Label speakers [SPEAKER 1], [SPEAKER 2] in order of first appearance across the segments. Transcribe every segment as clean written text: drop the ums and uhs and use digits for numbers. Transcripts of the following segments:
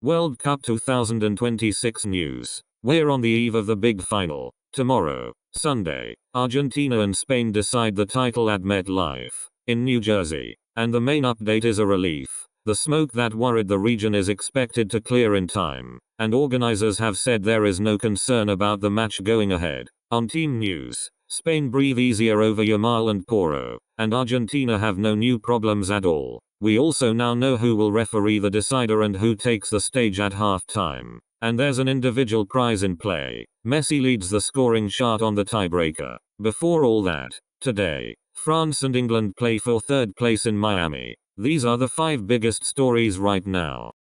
[SPEAKER 1] World Cup 2026 news. We're on the eve of the big final. Tomorrow, Sunday, Argentina and Spain decide the title at MetLife, in New Jersey. And the main update is a relief. The smoke that worried the region is expected to clear in time, and organizers have said there is no concern about the match going ahead. On team news, Spain breathe easier over Yamal and Porro, and Argentina have no new problems at all. We also now know who will referee the decider and who takes the stage at halftime. And there's an individual prize in play. Messi leads the scoring chart on the tiebreaker. Before all that, today, France and England play for third place in Miami. These are the 5 biggest stories right now.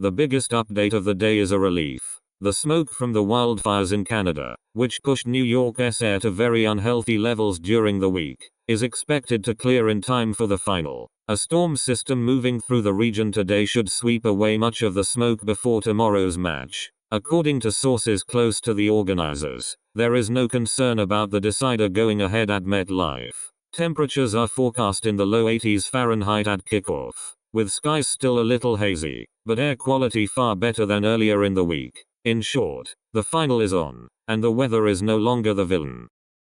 [SPEAKER 1] The biggest update of the day is a relief. The smoke from the wildfires in Canada, which pushed New York's air to very unhealthy levels during the week, is expected to clear in time for the final. A storm system moving through the region today should sweep away much of the smoke before tomorrow's match. According to sources close to the organizers, there is no concern about the decider going ahead at MetLife. Temperatures are forecast in the low 80s Fahrenheit at kickoff, with skies still a little hazy, but air quality far better than earlier in the week. In short, the final is on, and the weather is no longer the villain.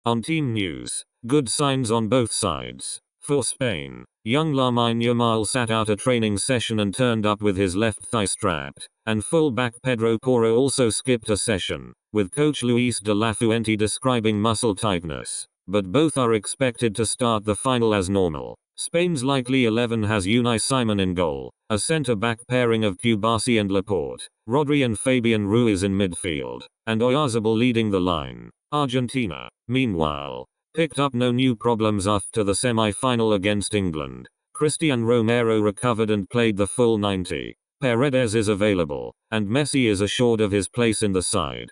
[SPEAKER 1] On team news, good signs on both sides. For Spain, young Lamine Yamal sat out a training session and turned up with his left thigh strapped, and full-back Pedro Porro also skipped a session, with coach Luis de la Fuente describing muscle tightness. But both are expected to start the final as normal. Spain's likely 11 has Unai Simon in goal, a centre-back pairing of Kubasi and Laporte, Rodri and Fabian Ruiz in midfield, and Oyarzabal leading the line. Argentina, meanwhile, picked up no new problems after the semi-final against England. Christian Romero recovered and played the full 90. Paredes is available, and Messi is assured of his place in the side.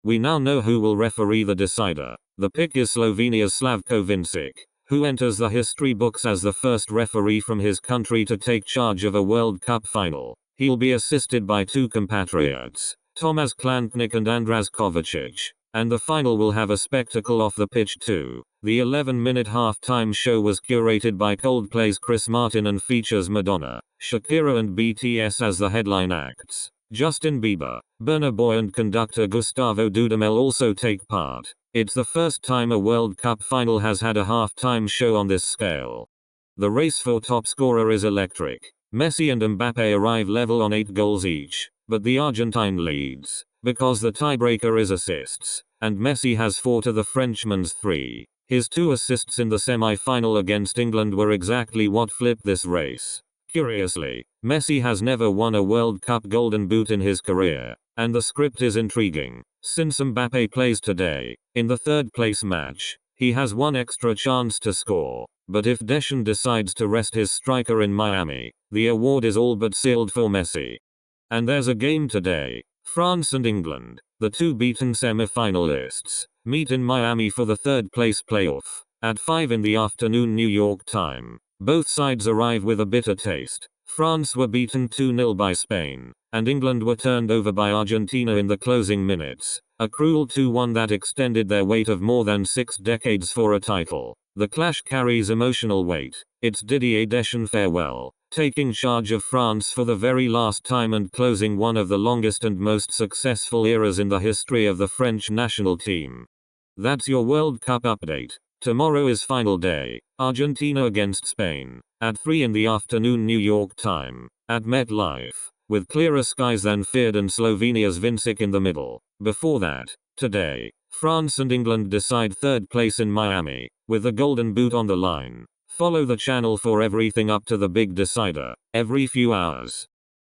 [SPEAKER 1] We now know who will referee the decider. The pick is Slovenia's Slavko Vincic, who enters the history books as the first referee from his country to take charge of a World Cup final. He'll be assisted by 2 compatriots, Tomasz Klanknik and Andras Kovacic. And the final will have a spectacle off the pitch too. The 11-minute halftime show was curated by Coldplay's Chris Martin and features Madonna, Shakira and BTS as the headline acts. Justin Bieber, Burna Boy and conductor Gustavo Dudamel also take part. It's the first time a World Cup final has had a halftime show on this scale. The race for top scorer is electric. Messi and Mbappe arrive level on 8 goals each, but the Argentine leads, because the tiebreaker is assists, and Messi has 4 to the Frenchman's 3. His 2 assists in the semi-final against England were exactly what flipped this race. Curiously, Messi has never won a World Cup Golden Boot in his career, and the script is intriguing. Since Mbappe plays today, in the third-place match, he has 1 extra chance to score, but if Deschamps decides to rest his striker in Miami, the award is all but sealed for Messi. And there's a game today. France and England, the 2 beaten semi-finalists, meet in Miami for the third-place playoff, at 5 in the afternoon New York time. Both sides arrive with a bitter taste. France were beaten 2-0 by Spain, and England were turned over by Argentina in the closing minutes, a cruel 2-1 that extended their wait of more than 6 decades for a title. The clash carries emotional weight. It's Didier Deschamps' farewell, taking charge of France for the very last time and closing one of the longest and most successful eras in the history of the French national team. That's your World Cup update. Tomorrow is final day, Argentina against Spain, at 3 in the afternoon New York time, at MetLife, with clearer skies than feared and Slovenia's Vincic in the middle. Before that, today, France and England decide third place in Miami, with the Golden Boot on the line. Follow the channel for everything up to the big decider, every few hours.